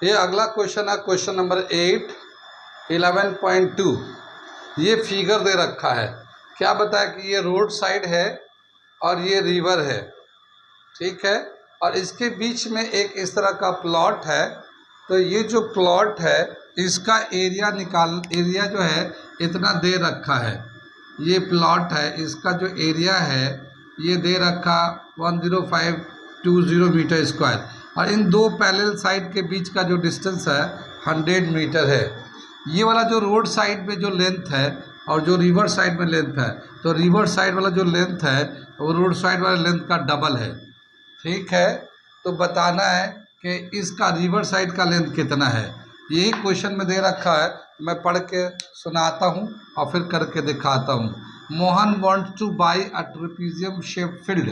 ये अगला क्वेश्चन है, क्वेश्चन नंबर 8 11.2। ये फिगर दे रखा है, क्या बताया कि ये रोड साइड है और ये रिवर है, ठीक है, और इसके बीच में एक इस तरह का प्लॉट है। तो ये जो प्लॉट है इसका एरिया जो है इतना दे रखा है। ये प्लॉट है, इसका जो एरिया है ये दे रखा 10520 मीटर स्क्वायर, और इन दो पैरेलल साइड के बीच का जो डिस्टेंस है 100 मीटर है। ये वाला जो रोड साइड में जो लेंथ है और जो रिवर साइड में लेंथ है, तो रिवर साइड वाला जो लेंथ है वो रोड साइड वाले लेंथ का डबल है, ठीक है। तो बताना है कि इसका रिवर साइड का लेंथ कितना है। यही क्वेश्चन में दे रखा है, मैं पढ़ के सुनाता हूँ और फिर करके दिखाता हूँ। Mohan wants two by a trapezium shape field,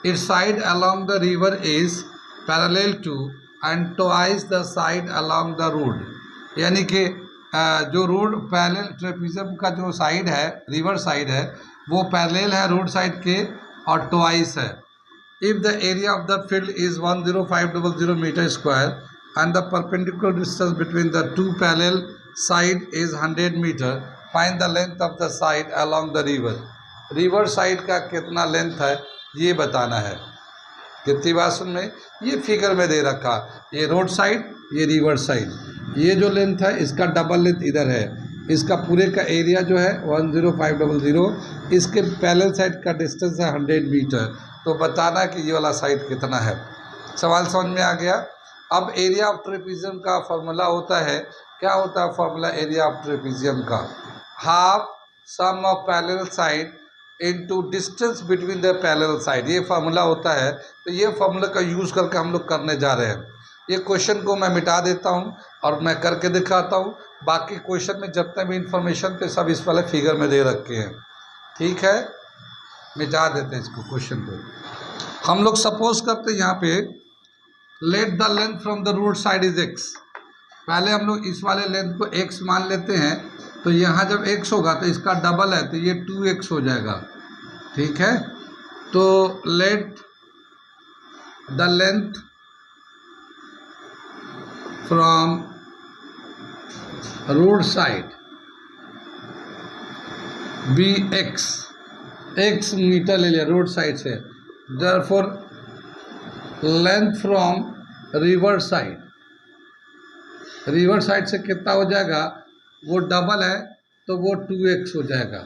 it's side along the river is parallel to and twice the side along the road। यानी कि जो रोड पैरेलल ट्रेपेजियम का जो साइड है, रिवर साइड है, वो पैरेलल है रोड साइड के और ट्वाइस है। If the area of the field is 10500 meter square and the perpendicular distance between the two parallel side is 100 meter, find the length of the side along the river। River side का कितना length है ये बताना है। कितनी बात सुन में, ये फिगर में दे रखा, ये रोड साइड, ये रिवर साइड, ये जो लेंथ है इसका डबल लेंथ इधर है। इसका पूरे का एरिया जो है 10500, इसके पैरेलल साइड का डिस्टेंस है 100 मीटर। तो बताना कि ये वाला साइड कितना है। सवाल समझ में आ गया। अब एरिया ऑफ ट्रेपेजियम का फॉर्मूला होता है, क्या होता है फॉर्मूला एरिया ऑफ ट्रेपेजियम का? Half sum of parallel side into distance between the parallel side, ये फार्मूला होता है। तो ये फार्मूला का यूज़ करके हम लोग करने जा रहे हैं। ये क्वेश्चन को मैं मिटा देता हूँ और मैं करके दिखाता हूँ। बाकी क्वेश्चन में जितने भी इंफॉर्मेशन थे सब इस वाले फिगर में दे रखे हैं, ठीक है। मिटा देते हैं इसको, क्वेश्चन को। हम लोग सपोज करते हैं यहाँ पे late the length from the road side is x। पहले हम लोग इस वाले लेंथ को x मान लेते हैं। तो यहाँ जब x होगा तो इसका डबल है तो ये 2x हो जाएगा, ठीक है। तो let the length from road side b x metre ले लिया रोड साइड से। Therefore length from river side से कितना हो जाएगा, वो डबल है तो वो 2x हो जाएगा,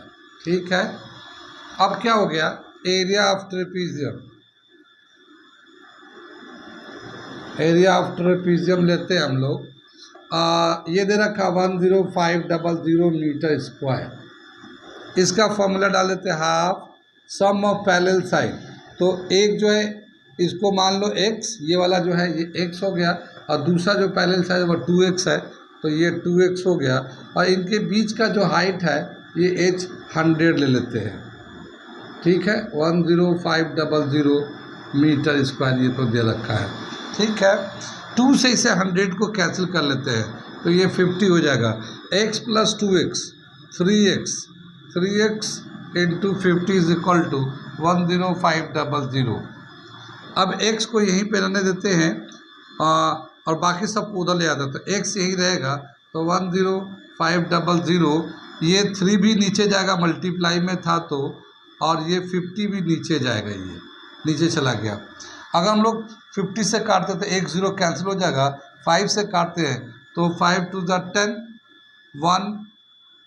ठीक है। अब क्या हो गया, एरिया ऑफ ट्रेपेजियम लेते हैं हम लोग। ये दे रखा 10500 मीटर स्क्वायर। इसका फॉर्मूला डाल देते हैं half sum of parallel side. तो एक जो है इसको मान लो x, ये वाला जो है ये x हो गया, और दूसरा जो पैरेलल साइड वो 2x है, तो ये 2x हो गया। और इनके बीच का जो हाइट है ये h 100 ले लेते हैं, ठीक है। 10500 मीटर स्क्वायर ये तो दे रखा है, ठीक है। 2 से इसे 100 को कैंसिल कर लेते हैं तो ये 50 हो जाएगा। x plus 2x 3x into 50 is equal to 10500। अब x को यहीं पे रहने देते हैं और बाकी सब उधर ले आते हैं, तो x यहीं रहेगा। तो 10500, ये 3 भी नीचे जाएगा, मल्टीप्लाई में था तो, और ये 50 भी नीचे जाएगा, ये नीचे चला गया। अगर हम लोग 50 से काटते तो 1 0 कैंसिल हो जाएगा। 5 से काटते हैं तो 5 2 10 1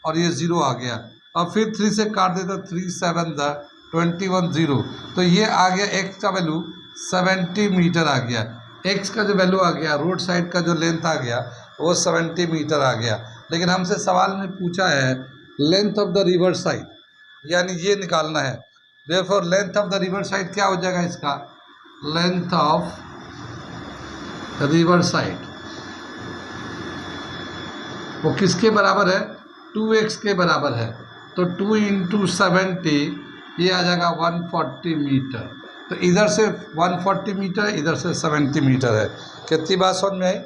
और ये 0 आ गया। और फिर 3 से काट देते 3 7 21 0, तो ये आ गया x का वैल्यू 70 मीटर आ गया। x का जो वैल्यू आ गया, रोड साइड का जो लेंथ आ गया वो 70 मीटर आ गया। लेकिन हमसे सवाल में पूछा है length of the river side, यानी ये निकालना है। Therefore length of the river side क्या हो जाएगा, इसका लेंथ ऑफ रिवर साइड वो किसके बराबर है, 2x के बराबर है। तो 2 इंटू 70 ये आ जाएगा 140 मीटर। तो इधर से 140 मीटर, इधर से 70 मीटर है। कितनी बात समझ में आई,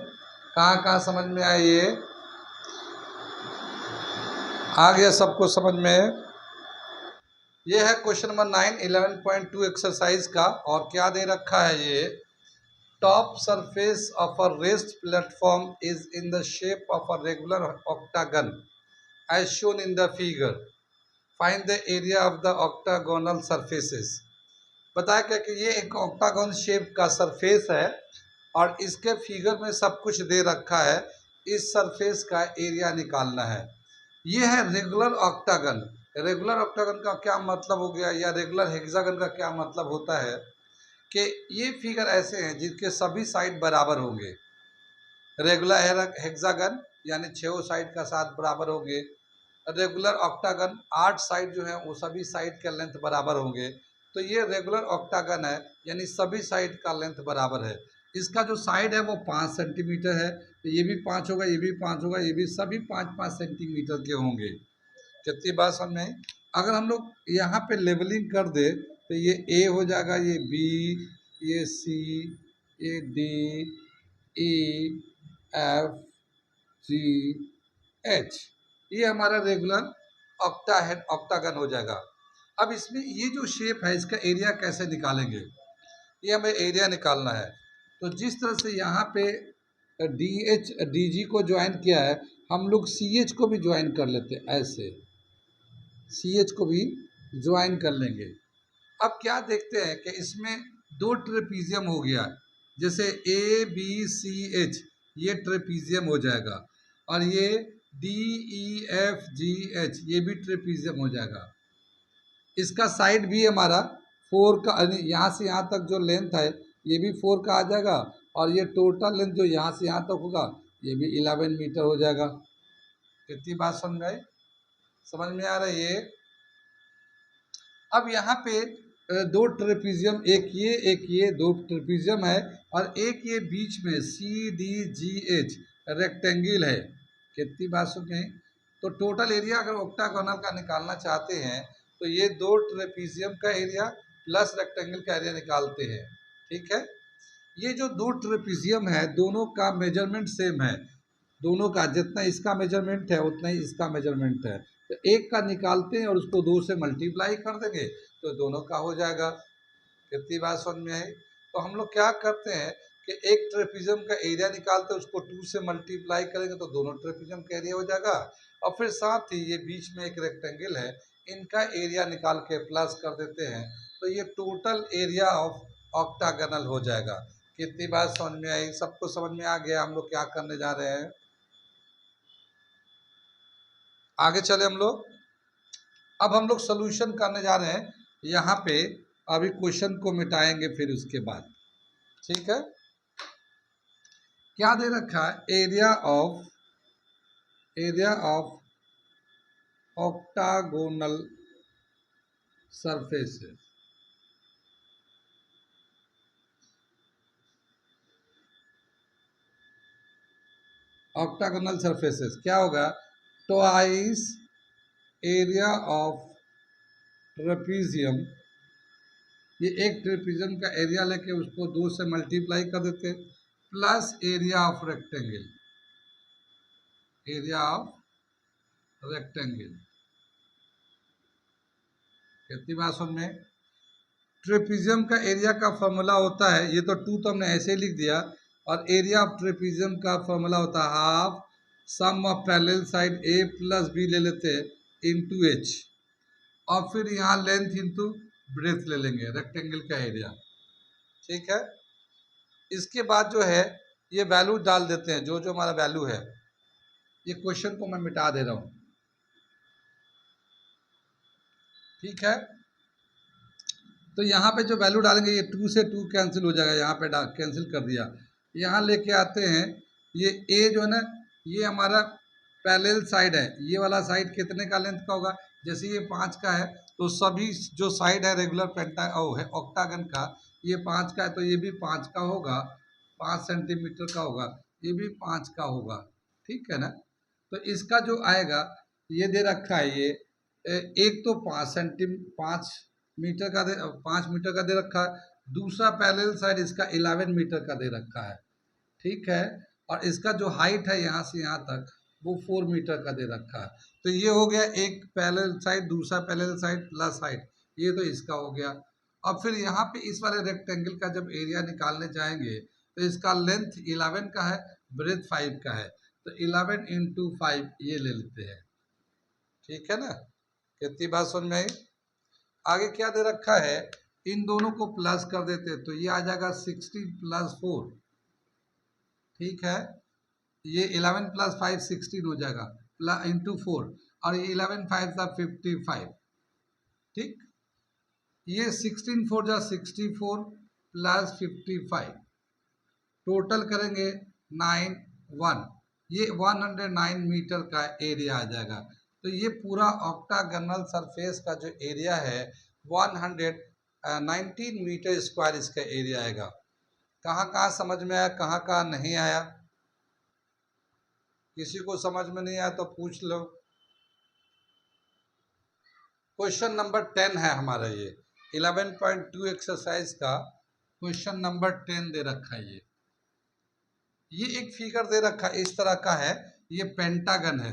कहाँ समझ में आई, ये आ गया सबको समझ में। ये है क्वेश्चन नंबर 9 11.2 एक्सरसाइज का। और क्या दे रखा है, ये top surface of a raised platform is in the shape of a regular octagon as shown in the figure. Find the area of the octagonal surfaces. बताया क्या कि ये एक ऑक्टागन शेप का सरफेस है और इसके फिगर में सब कुछ दे रखा है। इस सरफेस का एरिया निकालना है। ये है रेगुलर ऑक्टागन। रेगुलर ऑक्टागन का क्या मतलब हो गया या रेगुलर हेक्सागन का क्या मतलब होता है कि ये फिगर ऐसे हैं जिनके सभी साइड बराबर होंगे। रेगुलर हेक्सागन यानी 6 साइड का साथ बराबर होंगे। रेगुलर ऑक्टागन 8 साइड जो है वो सभी साइड के लेंथ बराबर होंगे। तो ये रेगुलर ऑक्टागन है यानी सभी साइड का लेंथ बराबर है। इसका जो साइड है वो 5 सेंटीमीटर है। तो ये भी 5 होगा, ये भी 5 होगा, ये भी सभी 5-5 सेंटीमीटर के होंगे। कितनी बात समझ में? अगर हम लोग यहाँ पे लेवलिंग कर दे तो ये ए हो जाएगा, ये बी, ये सी, ये डी, ई, एफ, जी, एच, ये हमारा रेगुलर ऑक्टागन हो जाएगा। अब इसमें ये जो शेप है इसका एरिया कैसे निकालेंगे, ये हमें एरिया निकालना है। तो जिस तरह से यहाँ पे डी जी को ज्वाइन किया है, हम लोग सी एच को भी ज्वाइन कर लेते हैं। ऐसे सी एच को भी ज्वाइन कर लेंगे। अब क्या देखते हैं कि इसमें 2 ट्रेपीजियम हो गया। जैसे ए बी सी एच ये ट्रेपीजियम हो जाएगा और ये D E F G H ये भी ट्रेपीजियम हो जाएगा। इसका साइड भी हमारा 4 का, यहाँ से यहाँ तक जो लेंथ है ये भी 4 का आ जाएगा और ये टोटल लेंथ जो यहाँ से यहाँ तक होगा ये भी 11 मीटर हो जाएगा। कितनी बात समझ में? समझ में आ रही है? अब यहाँ पे 2 ट्रेपीजियम, एक ये 2 ट्रेपीजियम है और एक ये बीच में C D G H rectangle है। कितनी बात सुने? तो टोटल एरिया अगर ऑक्टागोनल का निकालना चाहते हैं तो ये 2 ट्रेपीजियम का एरिया प्लस रेक्टेंगल का एरिया निकालते हैं। ठीक है। ये जो 2 ट्रेपीजियम है दोनों का मेजरमेंट सेम है। दोनों का जितना इसका मेजरमेंट है उतना ही इसका मेजरमेंट है। तो एक का निकालते हैं और उसको 2 से मल्टीप्लाई कर देंगे तो दोनों का हो जाएगा। कितनी बात समझ में आई? तो हम लोग क्या करते हैं कि एक ट्रेपीजियम का एरिया निकालते हैं, उसको 2 से मल्टीप्लाई करेंगे तो दोनों ट्रेपीजियम का एरिया हो जाएगा और फिर साथ ही ये बीच में एक रेक्टेंगल है इनका एरिया निकाल के प्लस कर देते हैं तो ये टोटल एरिया ऑफ ऑक्टागोनल हो जाएगा। कितनी बात समझ में आई? सबको समझ में आ गया? हम लोग क्या करने जा रहे हैं, आगे चले हम लोग। अब हम लोग सोल्यूशन करने जा रहे हैं यहाँ पे। अभी क्वेश्चन को मिटाएंगे फिर उसके बाद। ठीक है। क्या दे रखा है? Area of octagonal surfaces. Octagonal surfaces क्या होगा? Twice area of trapezium. ये एक ट्रेपीजियम का एरिया लेके उसको 2 से मल्टीप्लाई कर देते हैं plus area of rectangle. Area of rectangle. कितनी बात सुन में? ट्रेपीजियम का एरिया का फॉर्मूला होता है, ये तो 2 तो हमने ऐसे लिख दिया, और एरिया ऑफ ट्रेपीजियम का फॉर्मूला होता है half sum of parallel side A plus B ले लेते हैं इंटू एच और फिर यहाँ लेंथ इंटू ब्रेथ ले लेंगे रेक्टेंगल का एरिया। ठीक है। इसके बाद जो है ये वैल्यू डाल देते हैं, जो जो हमारा वैल्यू है। ये क्वेश्चन को मैं मिटा दे रहा हूँ। ठीक है। तो यहाँ पे जो वैल्यू डालेंगे ये 2 से 2 कैंसिल हो जाएगा, यहाँ पे कैंसिल कर दिया। यहाँ लेके आते हैं ये ए जो है ना ये हमारा पैरेलल साइड है, ये वाला साइड कितने का लेंथ का होगा? जैसे ये 5 का है तो सभी जो साइड है रेगुलर ऑक्टागन का ये 5 का है तो ये भी 5 का होगा, 5 सेंटीमीटर का होगा, ये भी 5 का होगा। ठीक है ना। तो इसका जो आएगा ये दे रखा है, ये एक तो 5 मीटर का 5 मीटर का दे रखा है, दूसरा पैरेलल साइड इसका 11 मीटर का दे रखा है। ठीक है। और इसका जो हाइट है यहाँ से यहाँ तक वो 4 मीटर का दे रखा है। तो ये हो गया एक पैरेलल साइड, दूसरा पैरेलल साइड प्लस हाइट, ये तो इसका हो गया। अब फिर यहाँ पे इस वाले रेक्टेंगल का जब एरिया निकालने जाएंगे तो इसका लेंथ 11 का है, ब्रेथ 5 का है, तो 11 इंटू 5 ये ले लेते हैं। ठीक है ना, कितनी बात समझ में आई। आगे क्या दे रखा है, इन दोनों को प्लस कर देते हैं तो ये आ जाएगा 16 प्लस 4। ठीक है, ये 11 प्लस 5 16 हो जाएगा इंटू 4, और ये 11 5 था 55। ठीक, ये 16 4 जा 64 प्लस 55, टोटल करेंगे 91, ये 109 मीटर का एरिया आ जाएगा। तो ये पूरा ऑक्टागोनल सरफेस का जो एरिया है 119 मीटर स्क्वायर इसका एरिया आएगा। कहाँ कहाँ समझ में आया, कहाँ कहाँ नहीं आया, किसी को समझ में नहीं आया तो पूछ लो। क्वेश्चन नंबर 10 है हमारा, ये 11.2 एक्सरसाइज का क्वेश्चन नंबर 10 दे रखा है। ये एक फिगर दे रखा है इस तरह का है, ये पेंटागन है,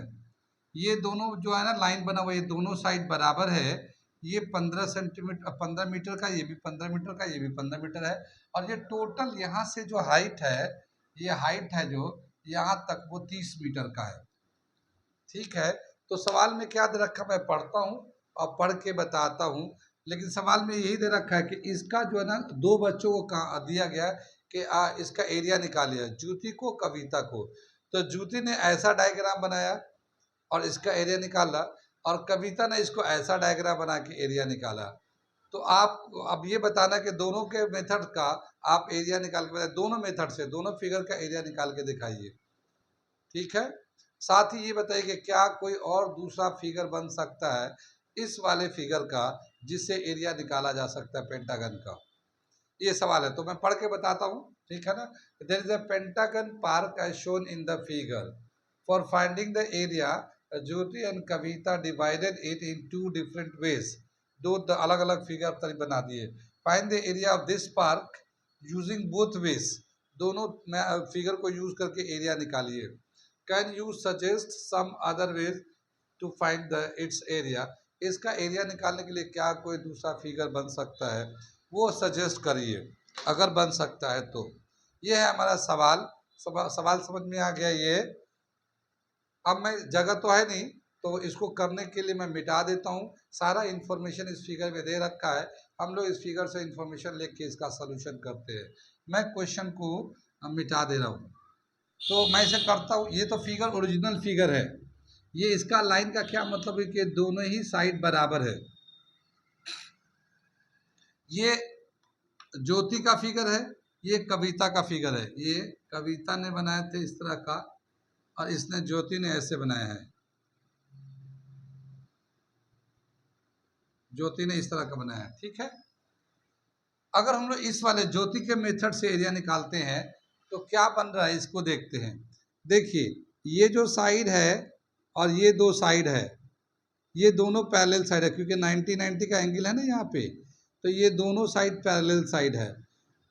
ये दोनों जो है ना लाइन बना हुआ है, ये दोनों साइड बराबर है, ये 15 सेंटीमीटर 15 मीटर का, ये भी 15 मीटर का, ये भी 15 मीटर है, और ये टोटल यहाँ से जो हाइट है, ये हाइट है जो यहाँ तक वो 30 मीटर का है। ठीक है, तो सवाल में क्या दे रखा, मैं पढ़ता हूँ और पढ़ के बताता हूँ, लेकिन सवाल में यही दे रखा है कि इसका जो है ना दो बच्चों को कहा दिया गया कि इसका एरिया निकालिए, ज्योति को कविता को। तो ज्योति ने ऐसा डायग्राम बनाया और इसका एरिया निकाला, और कविता ने इसको ऐसा डायग्राम बना के एरिया निकाला। तो आप अब ये बताना कि दोनों के मेथड का आप एरिया निकाल के बताइए, दोनों मेथड से दोनों फिगर का एरिया निकाल के दिखाइए। ठीक है, साथ ही ये बताइए कि क्या कोई और दूसरा फिगर बन सकता है इस वाले फिगर का जिससे एरिया निकाला जा सकता है पेंटागन का, ये सवाल है। तो मैं पढ़ के बताता हूँ, ठीक है ना। There is a pentagon park as shown in the figure, for finding the area Jyoti and Kavita divided it in two different ways, दो अलग अलग फिगर बना दिए। Find the area of this park using both ways, दोनों figure को use करके area निकालिए। Can you suggest some other ways to find the its area, इसका एरिया निकालने के लिए क्या कोई दूसरा फिगर बन सकता है, वो सजेस्ट करिए अगर बन सकता है तो। ये है हमारा सवाल। सवाल समझ में आ गया ये। अब मैं जगह तो है नहीं, तो इसको करने के लिए मैं मिटा देता हूँ। सारा इन्फॉर्मेशन इस फिगर में दे रखा है, हम लोग इस फिगर से इन्फॉर्मेशन लेके इसका सोल्यूशन करते हैं। मैं क्वेश्चन को मिटा दे रहा हूँ, तो मैं इसे करता हूँ। ये तो फिगर ओरिजिनल फिगर है, ये इसका लाइन का क्या मतलब है कि दोनों ही साइड बराबर है। ये ज्योति का फिगर है, ये कविता का फिगर है, ये कविता ने बनाए थे इस तरह का, और इसने ज्योति ने ऐसे बनाया है, ज्योति ने इस तरह का बनाया है। ठीक है, अगर हम लोग इस वाले ज्योति के मेथड से एरिया निकालते हैं तो क्या बन रहा है इसको देखते हैं। देखिए, ये जो साइड है और ये दो साइड है, ये दोनों पैरेलल साइड है, क्योंकि 90 का एंगल है ना यहाँ पे, तो ये दोनों साइड पैरेलल साइड है।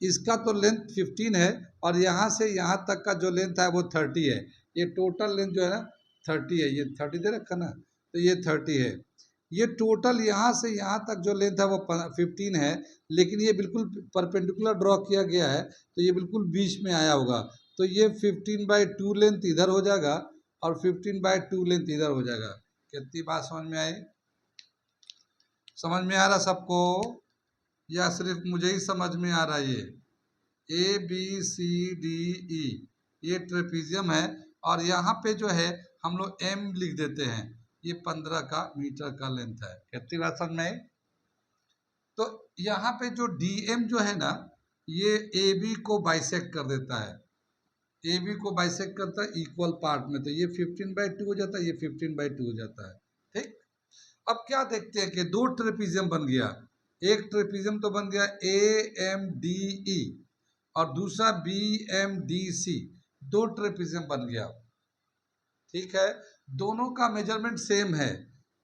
इसका तो लेंथ 15 है, और यहाँ से यहाँ तक का जो लेंथ है वो 30 है। ये टोटल लेंथ जो है ना 30 है, ये 30 दे रखा ना, तो ये 30 है। ये टोटल यहाँ से यहाँ तक जो लेंथ है वो 15 है, लेकिन ये बिल्कुल परपेंडिकुलर ड्रॉ किया गया है, तो ये बिल्कुल बीच में आया होगा। तो ये 15/2 लेंथ इधर हो जाएगा और 15/2 लेंथ इधर हो जाएगा। कितनी बात समझ में आई? समझ में आ रहा सबको, या सिर्फ मुझे ही समझ में आ रहा है? ये ABCDE ये ट्रेपीजियम है, और यहाँ पे जो है हम लोग M लिख देते हैं, ये 15 का मीटर का लेंथ है। कितनी बात समझ में आई? तो यहाँ पे जो DM जो है ना, ये AB को बाइसेक्ट कर देता है, AB को बाइसेक्ट करता है इक्वल पार्ट में, तो ये 15/2 हो जाता है, ये 15/2 हो जाता है। ठीक, अब क्या देखते हैं कि दो ट्रेपीजियम बन गया। एक ट्रेपीजियम तो बन गया AMDE, और दूसरा BMDC, दो ट्रेपीजियम बन गया। ठीक है, दोनों का मेजरमेंट सेम है।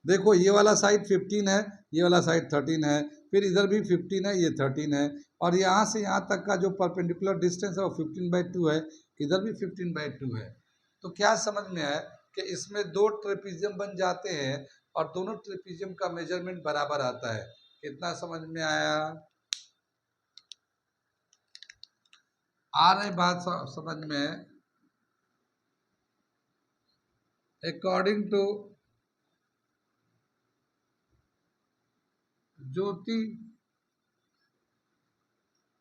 देखो, ये वाला साइड 15 है, ये वाला साइड 13 है, फिर इधर भी 15 है, ये 13 है, और यहाँ से यहाँ तक का जो परपेंडिकुलर डिस्टेंस है वो 15/2 है, इधर भी 15/2 है। तो क्या समझ में आया कि इसमें दो ट्रेपीजियम बन जाते हैं और दोनों ट्रेपीजियम का मेजरमेंट बराबर आता है। कितना समझ में आया? आ रही बात समझ में? According to Jyoti,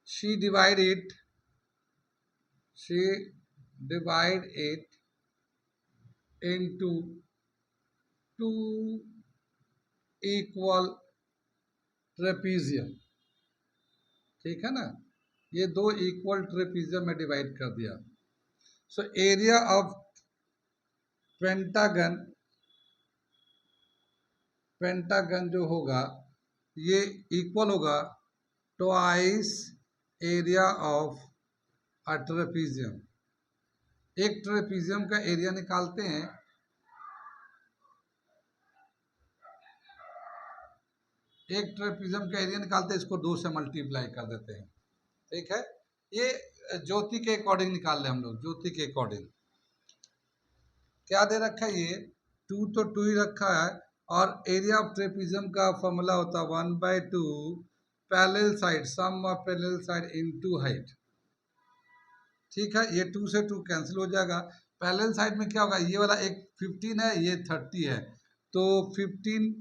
she divide it she divide it into two equal trapezium, ठीक है ना, ये दो इक्वल ट्रेपीजियम में डिवाइड कर दिया। So area of pentagon, pentagon जो होगा ये इक्वल होगा twice area of a trapezium. एक ट्रेपीजियम का एरिया निकालते हैं, एक ट्रेपीजियम का एरिया निकालते हैं, इसको 2 से मल्टीप्लाई कर देते हैं, ठीक है। ये ज्योति के अकॉर्डिंग निकाल ले हम लोग, ज्योति के अकॉर्डिंग क्या दे रखा है, ये 2 तो 2 ही रखा है, और एरिया ऑफ ट्रेपीजियम का फॉर्मूला होता है 1/2 parallel side, sum of parallel side into height, ठीक है। ये 2 से 2 कैंसिल हो जाएगा। पैरेलल साइड में क्या होगा, ये वाला एक 15 है, ये 30 है, तो 15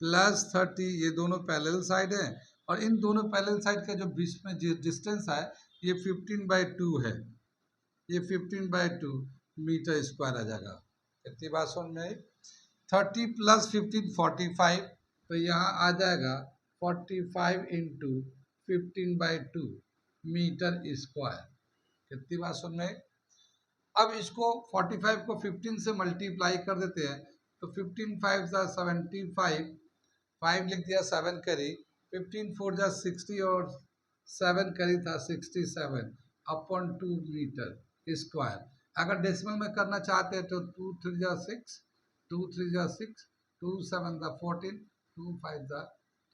प्लस 30 ये दोनों पैरेलल साइड है, और इन दोनों पैरेलल साइड का जो बीच में डिस्टेंस है ये 15/2 है, ये 15/2 मीटर स्क्वायर आ जाएगा। कितनी बात समझ में आई? 30 प्लस 15 45, तो यहाँ आ जाएगा 45 इंटू 15/2 मीटर स्क्वायर। कितनी बात समझ में आई? अब इसको 45 को 15 से मल्टीप्लाई कर देते हैं, तो 15 5 जा 75, 5 लिख दिया, 7 करी, 15 4 जा 60 और 7 करी था 67 अपॉन 2 मीटर स्क्वायर। अगर डेसिमल में करना चाहते हैं तो 2 3 जा 6, 2 3 जा 6, 2 7 जा 14, 2 5 जा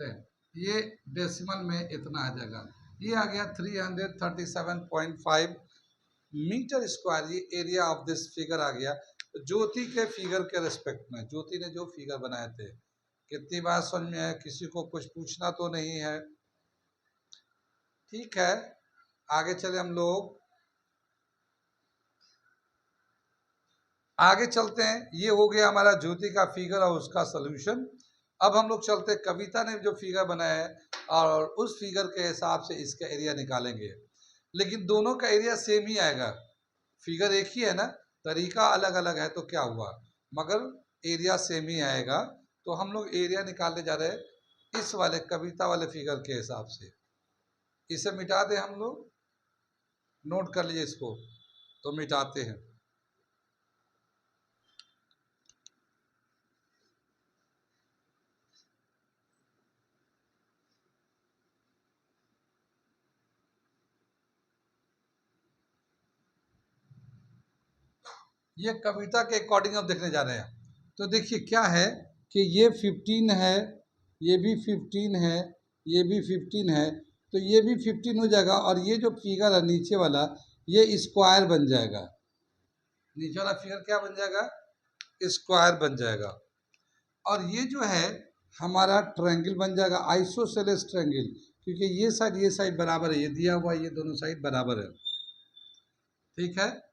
10, ये डेसिमल में इतना आ जाएगा। ये आ गया 337.5 मीटर स्क्वायर, ये एरिया ऑफ दिस फिगर आ गया ज्योति के फिगर के रिस्पेक्ट में, ज्योति ने जो फिगर बनाए थे। कितनी बात समझ में है? किसी को कुछ पूछना तो नहीं है? ठीक है, आगे चले हम लोग, आगे चलते हैं। ये हो गया हमारा ज्योति का फिगर और उसका सोल्यूशन। अब हम लोग चलते हैं, कविता ने जो फिगर बनाया है और उस फिगर के हिसाब से इसका एरिया निकालेंगे, लेकिन दोनों का एरिया सेम ही आएगा। फिगर एक ही है ना, तरीका अलग अलग है तो क्या हुआ, मगर एरिया सेम ही आएगा। तो हम लोग एरिया निकालने जा रहे हैं इस वाले कविता वाले फिगर के हिसाब से। इसे मिटा दे हम लोग, नोट कर लीजिए इसको, तो मिटाते हैं। ये कविता के अकॉर्डिंग अब देखने जा रहे हैं, तो देखिए क्या है कि ये 15 है, ये भी 15 है, ये भी 15 है, तो ये भी 15 हो जाएगा, और ये जो फिगर है नीचे वाला ये स्क्वायर बन जाएगा, नीचे वाला फिगर क्या बन जाएगा, स्क्वायर बन जाएगा। और ये जो है हमारा ट्रायंगल बन जाएगा, आइसोसेलेस ट्रायंगल, क्योंकि ये साइड बराबर है, ये दिया हुआ ये दोनों साइड बराबर है, ठीक है।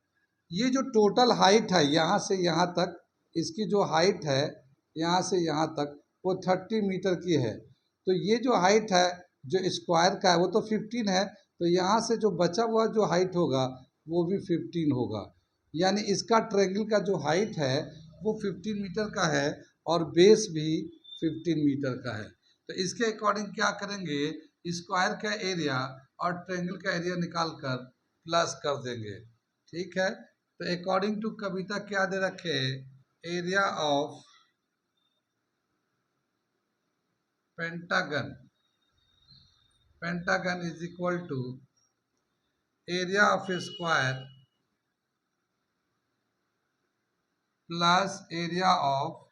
ये जो टोटल हाइट है यहाँ से यहाँ तक, इसकी जो हाइट है यहाँ से यहाँ तक वो 30 मीटर की है, तो ये जो हाइट है जो स्क्वायर का है वो तो 15 है, तो यहाँ से जो बचा हुआ जो हाइट होगा वो भी 15 होगा, यानी इसका ट्रायंगल का जो हाइट है वो 15 मीटर का है और बेस भी 15 मीटर का है। तो इसके अकॉर्डिंग क्या करेंगे, स्क्वायर का एरिया और ट्रायंगल का एरिया निकाल कर प्लस कर देंगे, ठीक है। तो अकॉर्डिंग टू कविता क्या दे रखे, area of pentagon, pentagon is equal to area of square plus area of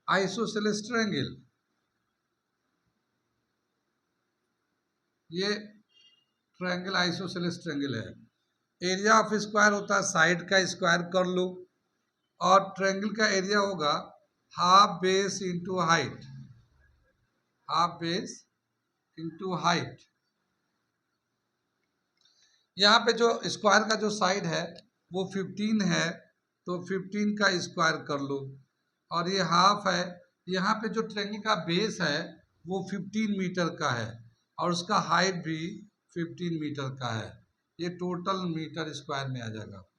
isosceles triangle. ये ट्रायंगल आइसोसेलेस ट्रायंगल है। एरिया ऑफ स्क्वायर होता है साइड का स्क्वायर कर लो, और ट्रायंगल का एरिया होगा half base into height, half base into height. यहाँ पे जो स्क्वायर का जो साइड है वो 15 है, तो 15 का स्क्वायर कर लो। और ये हाफ है, यहाँ पे जो ट्रायंगल का बेस है वो 15 मीटर का है और उसका हाइट भी 15 मीटर का है। ये टोटल मीटर स्क्वायर में आ जाएगा।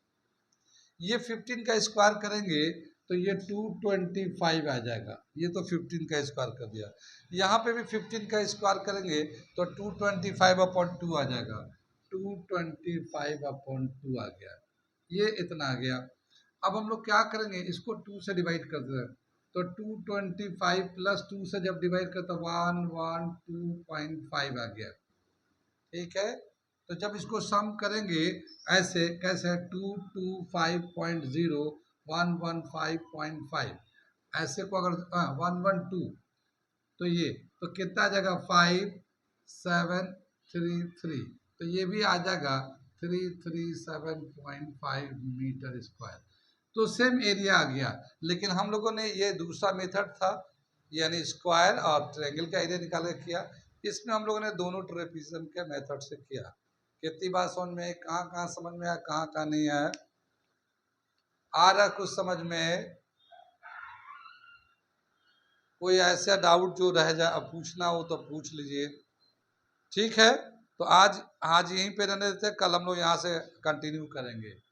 ये 15 का स्क्वायर करेंगे तो ये 225 आ जाएगा। ये तो 15 का स्क्वायर कर दिया। यहाँ पे भी 15 का स्क्वायर करेंगे तो 225/2 आ जाएगा। 225/2 आ गया। ये इतना आ गया। अब हम लोग क्या करेंगे, इसको 2 से डिवाइड कर दें। तो 225 प्लस 2 से जब डिवाइड करते 112.5 आ गया। ठीक है, तो जब इसको सम करेंगे ऐसे कैसे 225.0 115.5 ऐसे को अगर 112 तो ये तो कितना आ जाएगा 5733, तो ये भी आ जाएगा 337.5 मीटर स्क्वायर। तो सेम एरिया आ गया। लेकिन हम लोगों ने ये दूसरा मेथड था यानी स्क्वायर और ट्रायंगल का एरिया निकाल के किया। इसमें हम लोगों ने दोनों ट्रेपेजिज्म के मेथड से किया। कितनी बात समझ में, कहाँ कहाँ समझ में आया, कहाँ कहाँ नहीं आया, आ रहा कुछ समझ में? कोई ऐसा डाउट जो रह जाए अब पूछना हो तो पूछ लीजिए। ठीक है, तो आज आज यहीं पे रहने देते हैं, कल हम लोग यहाँ से कंटिन्यू करेंगे।